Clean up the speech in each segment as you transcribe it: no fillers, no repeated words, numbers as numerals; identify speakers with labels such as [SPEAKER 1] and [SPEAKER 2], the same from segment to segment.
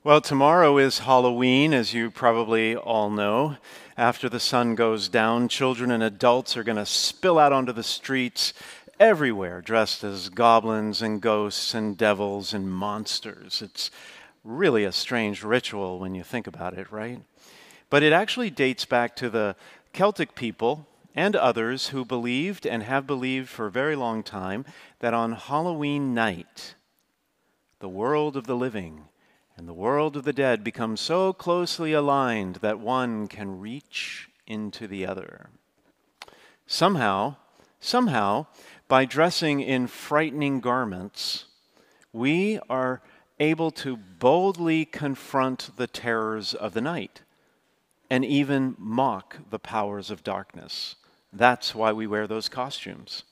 [SPEAKER 1] Well, tomorrow is Halloween, as you probably all know. After the sun goes down, children and adults are going to spill out onto the streets everywhere, dressed as goblins and ghosts and devils and monsters. It's really a strange ritual when you think about it, right? But it actually dates back to the Celtic people and others who believed and have believed for a very long time that on Halloween night, the world of the living and the world of the dead become so closely aligned that one can reach into the other. Somehow, by dressing in frightening garments, we are able to boldly confront the terrors of the night and even mock the powers of darkness. That's why we wear those costumes.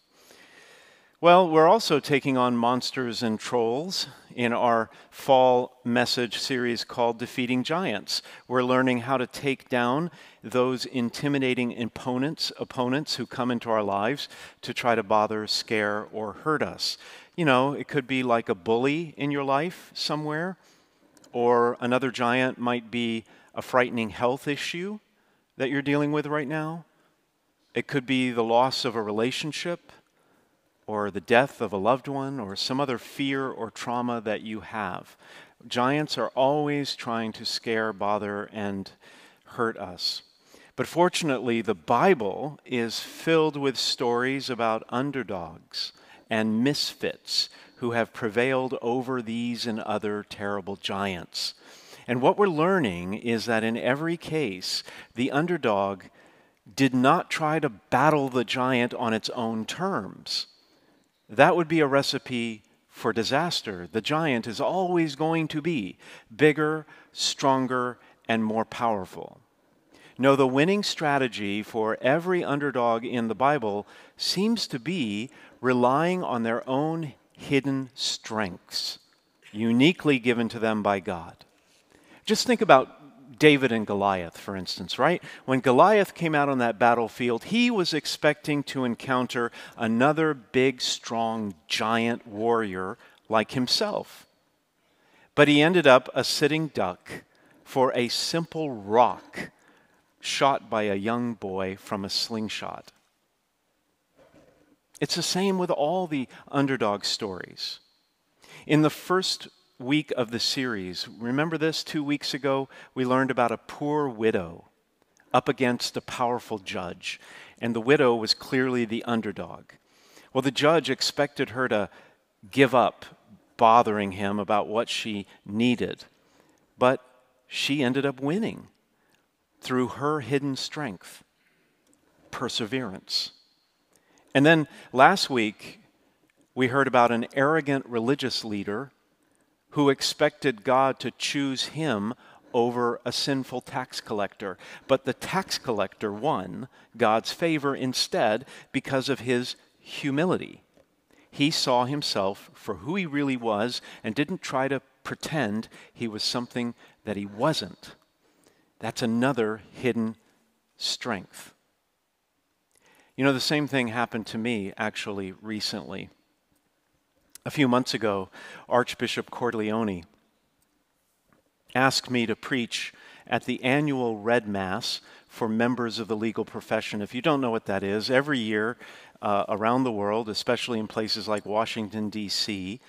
[SPEAKER 1] Well, we're also taking on monsters and trolls in our fall message series called Defeating Giants. We're learning how to take down those intimidating opponents who come into our lives to try to bother, scare, or hurt us. You know, it could be like a bully in your life somewhere, or another giant might be a frightening health issue that you're dealing with right now. It could be the loss of a relationship, or the death of a loved one, or some other fear or trauma that you have. Giants are always trying to scare, bother, and hurt us. But fortunately, the Bible is filled with stories about underdogs and misfits who have prevailed over these and other terrible giants. And what we're learning is that in every case, the underdog did not try to battle the giant on its own terms. That would be a recipe for disaster. The giant is always going to be bigger, stronger, and more powerful. No, the winning strategy for every underdog in the Bible seems to be relying on their own hidden strengths, uniquely given to them by God. Just think about David and Goliath, for instance, right? When Goliath came out on that battlefield, he was expecting to encounter another big, strong, giant warrior like himself. But he ended up a sitting duck for a simple rock shot by a young boy from a slingshot. It's the same with all the underdog stories. In the first week of the series, remember this? 2 weeks ago, we learned about a poor widow up against a powerful judge, and the widow was clearly the underdog. Well, the judge expected her to give up bothering him about what she needed, but she ended up winning through her hidden strength, perseverance. And then last week, we heard about an arrogant religious leader who expected God to choose him over a sinful tax collector. But the tax collector won God's favor instead because of his humility. He saw himself for who he really was and didn't try to pretend he was something that he wasn't. That's another hidden strength. You know, the same thing happened to me actually recently. A few months ago, Archbishop Corleone asked me to preach at the annual Red Mass for members of the legal profession. If you don't know what that is, every year around the world, especially in places like Washington, D.C.,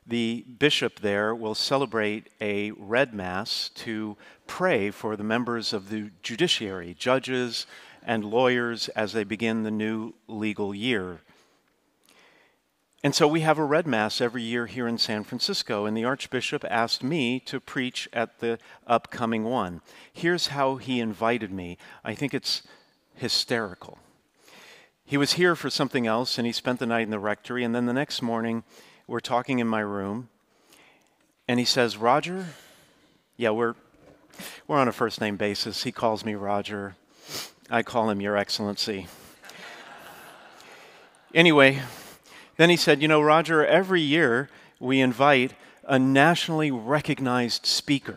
[SPEAKER 1] the bishop there will celebrate a Red Mass to pray for the members of the judiciary, judges and lawyers, as they begin the new legal year. And so we have a Red Mass every year here in San Francisco, and the Archbishop asked me to preach at the upcoming one. Here's how he invited me. I think it's hysterical. He was here for something else, and he spent the night in the rectory, and then the next morning, we're talking in my room, and he says, "Roger," yeah, we're on a first-name basis. He calls me Roger. I call him Your Excellency. Anyway, then he said, "You know, Roger, every year we invite a nationally recognized speaker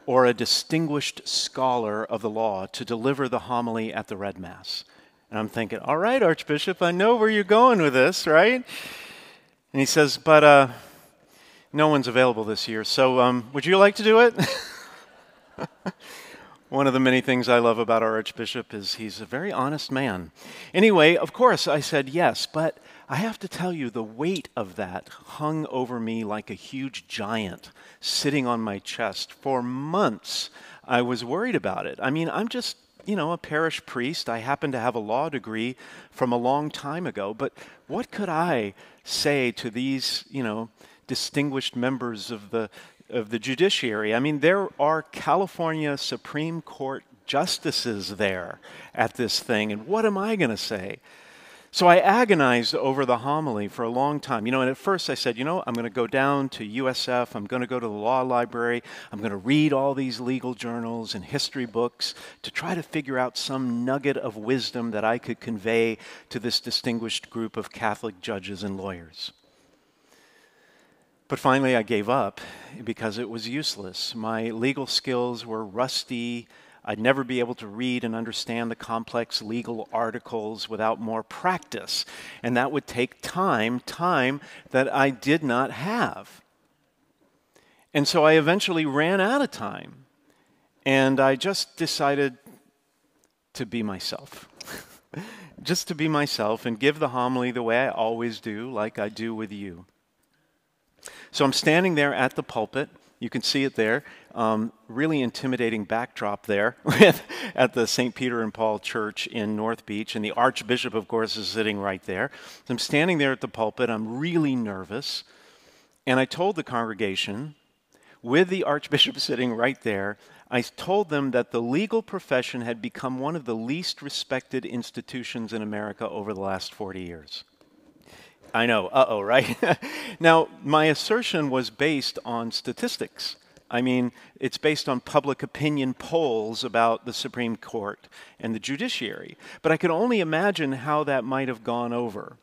[SPEAKER 1] or a distinguished scholar of the law to deliver the homily at the Red Mass." And I'm thinking, all right, Archbishop, I know where you're going with this, right? And he says, but No one's available this year, so would you like to do it? One of the many things I love about our Archbishop is he's a very honest man. Anyway, of course, I said yes, but I have to tell you, the weight of that hung over me like a huge giant sitting on my chest. For months, I was worried about it. I mean, I'm just, a parish priest. I happen to have a law degree from a long time ago, but what could I say to these, distinguished members of the judiciary? I mean, there are California Supreme Court justices there at this thing, and what am I going to say? So I agonized over the homily for a long time. And at first I said, I'm going to go down to USF, I'm going to go to the law library, I'm going to read all these legal journals and history books to try to figure out some nugget of wisdom that I could convey to this distinguished group of Catholic judges and lawyers. But finally I gave up because it was useless. My legal skills were rusty. I'd never be able to read and understand the complex legal articles without more practice. And that would take time that I did not have. And so I eventually ran out of time. And I just decided to be myself. Just to be myself and give the homily the way I always do, like I do with you. So I'm standing there at the pulpit. You can see it there. Really intimidating backdrop there at the St. Peter and Paul Church in North Beach. And the Archbishop, of course, is sitting right there. So I'm standing there at the pulpit. I'm really nervous. And I told the congregation, with the Archbishop sitting right there, I told them that the legal profession had become one of the least respected institutions in America over the last 40 years. I know, right? Now, my assertion was based on statistics. I mean, it's based on public opinion polls about the Supreme Court and the judiciary. But I could only imagine how that might have gone over.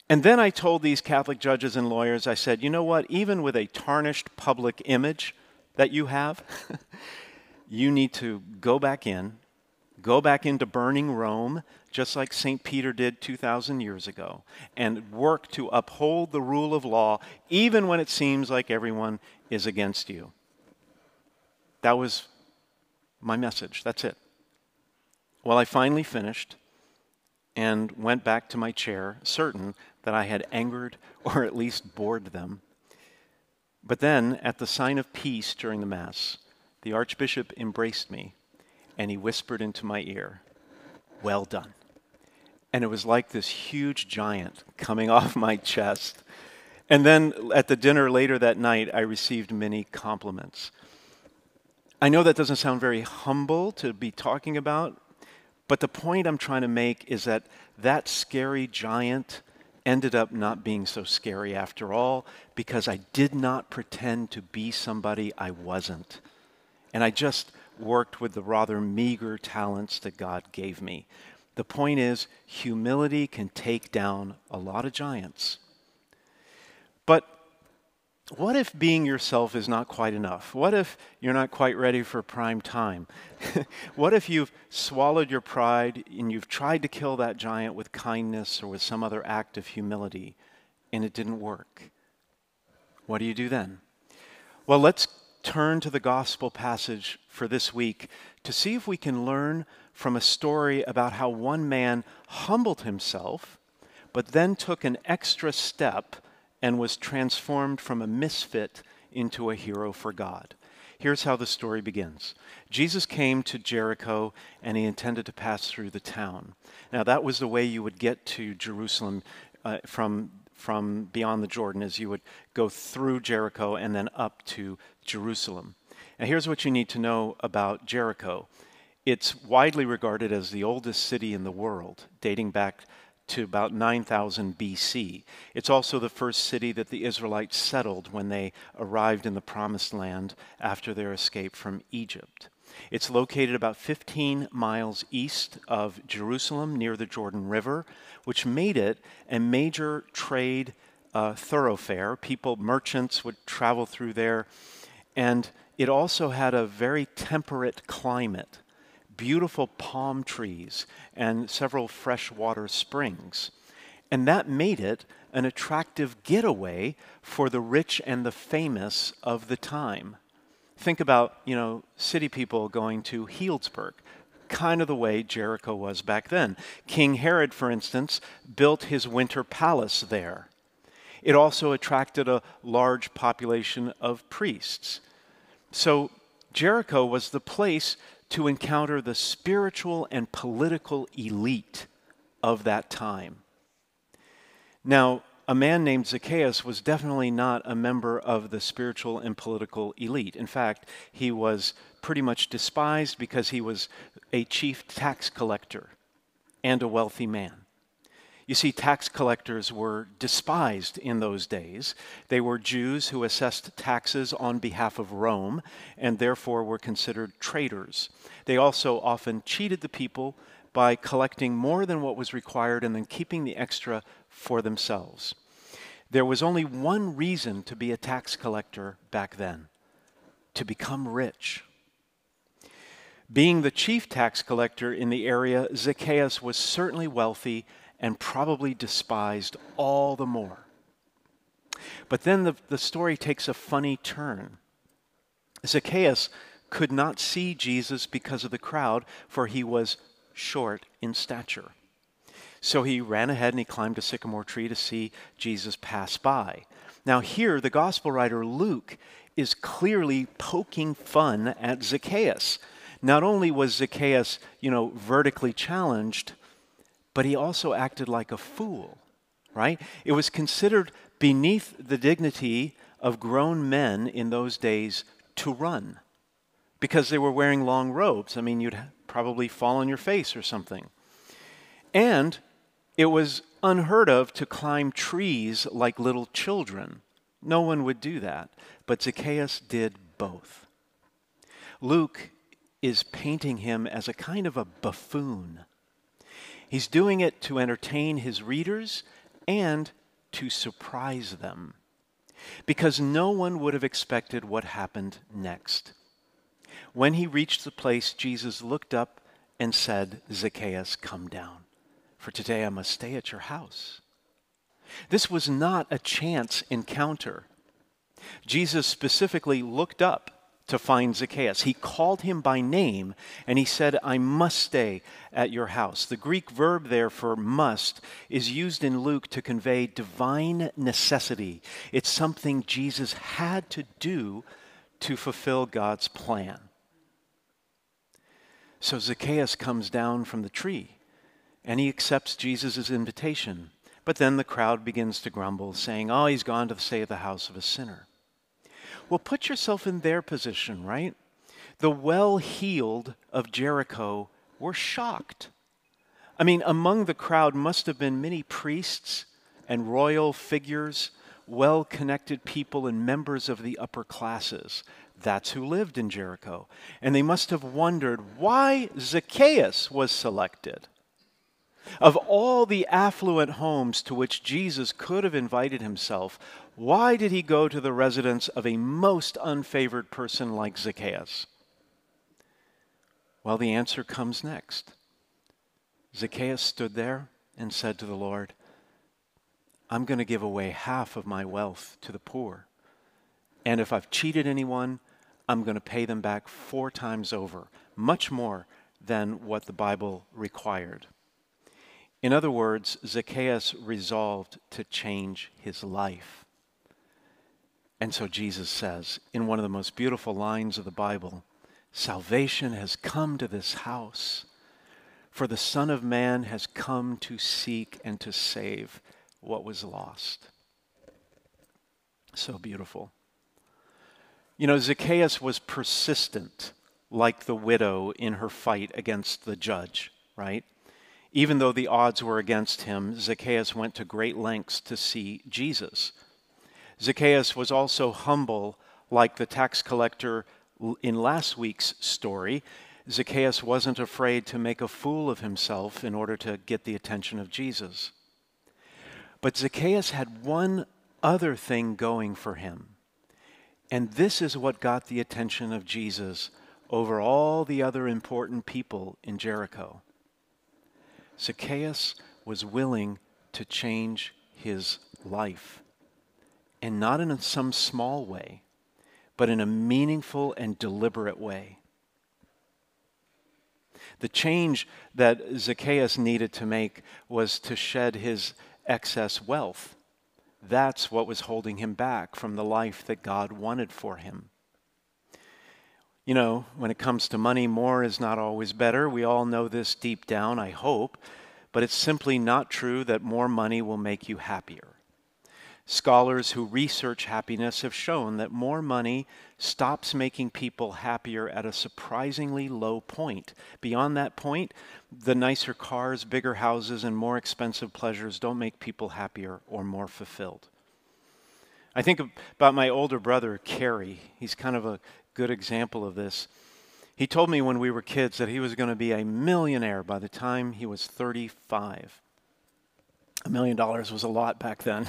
[SPEAKER 1] And then I told these Catholic judges and lawyers, I said, you know what? Even with a tarnished public image that you have, you need to go back into burning Rome, just like St. Peter did 2,000 years ago, and work to uphold the rule of law, even when it seems like everyone is against you. That was my message. That's it. Well, I finally finished and went back to my chair, certain that I had angered or at least bored them. But then, at the sign of peace during the Mass, the Archbishop embraced me, and he whispered into my ear, "Well done." And it was like this huge giant coming off my chest. And then at the dinner later that night, I received many compliments. I know that doesn't sound very humble to be talking about, but the point I'm trying to make is that that scary giant ended up not being so scary after all, because I did not pretend to be somebody I wasn't. And I just worked with the rather meager talents that God gave me. The point is, humility can take down a lot of giants. But what if being yourself is not quite enough? What if you're not quite ready for prime time? What if you've swallowed your pride and you've tried to kill that giant with kindness or with some other act of humility and it didn't work? What do you do then? Well, let's turn to the gospel passage for this week to see if we can learn from a story about how one man humbled himself, but then took an extra step and was transformed from a misfit into a hero for God. Here's how the story begins. Jesus came to Jericho, and he intended to pass through the town. Now, that was the way you would get to Jerusalem from beyond the Jordan, as you would go through Jericho and then up to Jerusalem. Now, here's what you need to know about Jericho. It's widely regarded as the oldest city in the world, dating back to about 9,000 BC. It's also the first city that the Israelites settled when they arrived in the Promised Land after their escape from Egypt. It's located about 15 miles east of Jerusalem near the Jordan River, which made it a major trade thoroughfare. Merchants would travel through there. And it also had a very temperate climate, beautiful palm trees, and several freshwater springs. And that made it an attractive getaway for the rich and the famous of the time. Think about, city people going to Healdsburg, kind of the way Jericho was back then. King Herod, for instance, built his winter palace there. It also attracted a large population of priests. So Jericho was the place to encounter the spiritual and political elite of that time. Now, a man named Zacchaeus was definitely not a member of the spiritual and political elite. In fact, he was pretty much despised because he was a chief tax collector and a wealthy man. You see, tax collectors were despised in those days. They were Jews who assessed taxes on behalf of Rome and therefore were considered traitors. They also often cheated the people by collecting more than what was required and then keeping the extra for themselves. There was only one reason to be a tax collector back then: to become rich. Being the chief tax collector in the area, Zacchaeus was certainly wealthy and probably despised all the more. But then the story takes a funny turn. Zacchaeus could not see Jesus because of the crowd, for he was short in stature. So he ran ahead and he climbed a sycamore tree to see Jesus pass by. Now here, the gospel writer Luke is clearly poking fun at Zacchaeus. Not only was Zacchaeus, vertically challenged, but he also acted like a fool, right? It was considered beneath the dignity of grown men in those days to run because they were wearing long robes. I mean, you'd probably fall on your face or something. And it was unheard of to climb trees like little children. No one would do that, but Zacchaeus did both. Luke is painting him as a kind of a buffoon. He's doing it to entertain his readers and to surprise them, because no one would have expected what happened next. When he reached the place, Jesus looked up and said, "Zacchaeus, come down, for today I must stay at your house." This was not a chance encounter. Jesus specifically looked up to find Zacchaeus. He called him by name and he said, "I must stay at your house." The Greek verb there for must is used in Luke to convey divine necessity. It's something Jesus had to do to fulfill God's plan. So Zacchaeus comes down from the tree and he accepts Jesus' invitation. But then the crowd begins to grumble, saying, "Oh, he's gone to stay at the house of a sinner." Well, put yourself in their position, right? The well-heeled of Jericho were shocked. I mean, among the crowd must have been many priests and royal figures, well-connected people and members of the upper classes. That's who lived in Jericho. And they must have wondered why Zacchaeus was selected. Of all the affluent homes to which Jesus could have invited himself, why did he go to the residence of a most unfavored person like Zacchaeus? Well, the answer comes next. Zacchaeus stood there and said to the Lord, "I'm going to give away half of my wealth to the poor. And if I've cheated anyone, I'm going to pay them back 4 times over, much more than what the Bible required." In other words, Zacchaeus resolved to change his life. And so Jesus says, in one of the most beautiful lines of the Bible, "Salvation has come to this house, for the Son of Man has come to seek and to save what was lost." So beautiful. Zacchaeus was persistent, like the widow in her fight against the judge, right? Even though the odds were against him, Zacchaeus went to great lengths to see Jesus. Zacchaeus was also humble, like the tax collector in last week's story. Zacchaeus wasn't afraid to make a fool of himself in order to get the attention of Jesus. But Zacchaeus had one other thing going for him. And this is what got the attention of Jesus over all the other important people in Jericho. Zacchaeus was willing to change his life. And not in some small way, but in a meaningful and deliberate way. The change that Zacchaeus needed to make was to shed his excess wealth. That's what was holding him back from the life that God wanted for him. You know, when it comes to money, more is not always better. We all know this deep down, I hope, but it's simply not true that more money will make you happier. Scholars who research happiness have shown that more money stops making people happier at a surprisingly low point. Beyond that point, the nicer cars, bigger houses, and more expensive pleasures don't make people happier or more fulfilled. I think about my older brother, Kerry. He's kind of a good example of this. He told me when we were kids that he was going to be a millionaire by the time he was 35. $1 million was a lot back then.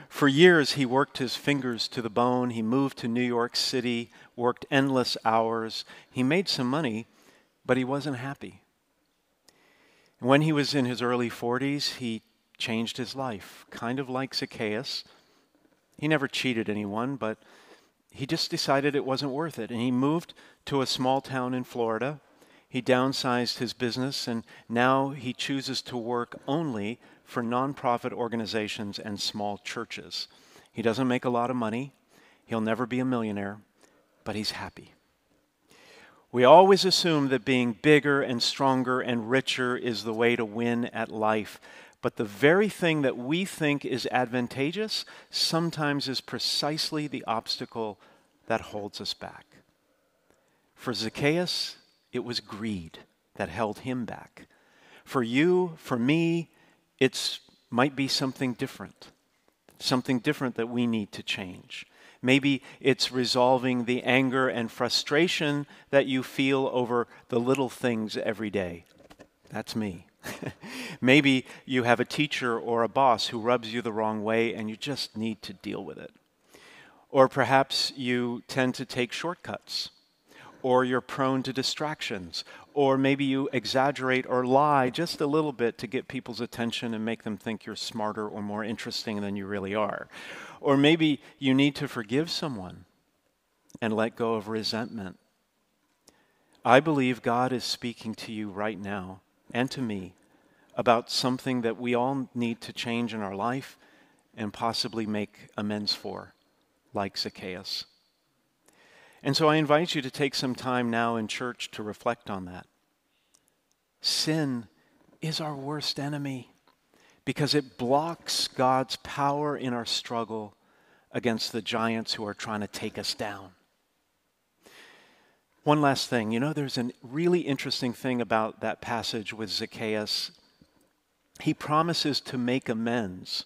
[SPEAKER 1] For years, he worked his fingers to the bone. He moved to New York City, worked endless hours. He made some money, but he wasn't happy. When he was in his early 40s, he changed his life, kind of like Zacchaeus. He never cheated anyone, but he just decided it wasn't worth it. And he moved to a small town in Florida. He downsized his business, and now he chooses to work only for nonprofit organizations and small churches. He doesn't make a lot of money. He'll never be a millionaire, but he's happy. We always assume that being bigger and stronger and richer is the way to win at life. But the very thing that we think is advantageous sometimes is precisely the obstacle that holds us back. For Zacchaeus, it was greed that held him back. For you, for me, it might be something different that we need to change. Maybe it's resolving the anger and frustration that you feel over the little things every day. That's me. Maybe you have a teacher or a boss who rubs you the wrong way and you just need to deal with it. Or perhaps you tend to take shortcuts, or you're prone to distractions, or maybe you exaggerate or lie just a little bit to get people's attention and make them think you're smarter or more interesting than you really are. Or maybe you need to forgive someone and let go of resentment. I believe God is speaking to you right now and to me about something that we all need to change in our life and possibly make amends for, like Zacchaeus. And so I invite you to take some time now in church to reflect on that. Sin is our worst enemy because it blocks God's power in our struggle against the giants who are trying to take us down. One last thing, there's a really interesting thing about that passage with Zacchaeus. He promises to make amends,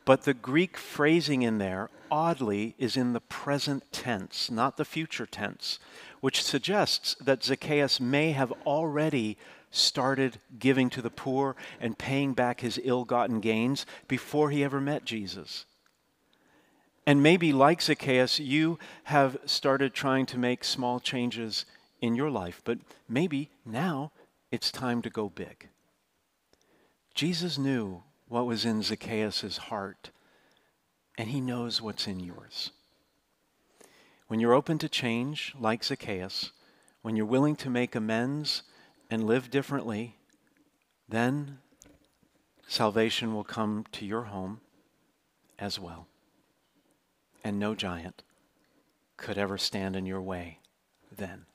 [SPEAKER 1] but the Greek phrasing in there, oddly, is in the present tense, not the future tense, which suggests that Zacchaeus may have already started giving to the poor and paying back his ill-gotten gains before he ever met Jesus. And maybe, like Zacchaeus, you have started trying to make small changes in your life, but maybe now it's time to go big. Jesus knew what was in Zacchaeus' heart, and he knows what's in yours. When you're open to change, like Zacchaeus, when you're willing to make amends and live differently, then salvation will come to your home as well. And no giant could ever stand in your way then.